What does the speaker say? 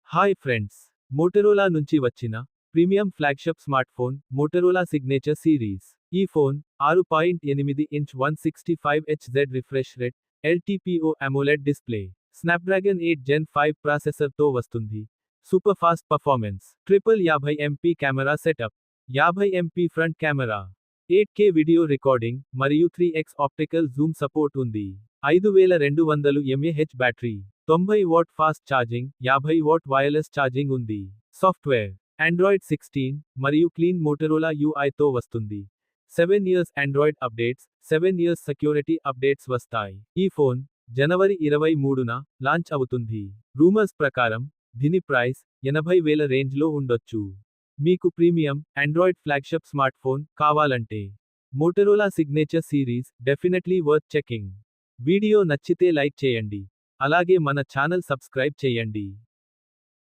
Hi friends, Motorola నుంచి వచ్చిన premium flagship smart phone Motorola signature series. ఈ phone 6.8 inch 165Hz refresh rate, LTPO AMOLED display, Snapdragon 8 Gen 5 ప్రాసెసర్తో వస్తుంది. Super fast performance, triple 50MP camera setup, 50MP front camera, 8K video recording మరియు 3x optical zoom support ఉంది. 5200 mAh battery, 90W fast charging, 50W wireless charging ఉంది. Software Android 16 మరియు clean Motorola UIతో వస్తుంది. 7 years Android అప్డేట్స్, 7 years security updates వస్తాయి. ఈ ఫోన్ జనవరి 23న లాంచ్ అవుతుంది. రూమర్స్ ప్రకారం దీని ప్రైస్ 80,000 రేంజ్లో ఉండొచ్చు. మీకు premium android flagship smart phone కావాలంటే Motorola signature series definitely worth checking. Video నచ్చితే లైక్ చేయండి. అలాగే మన ఛానల్ సబ్స్క్రైబ్ చేయండి.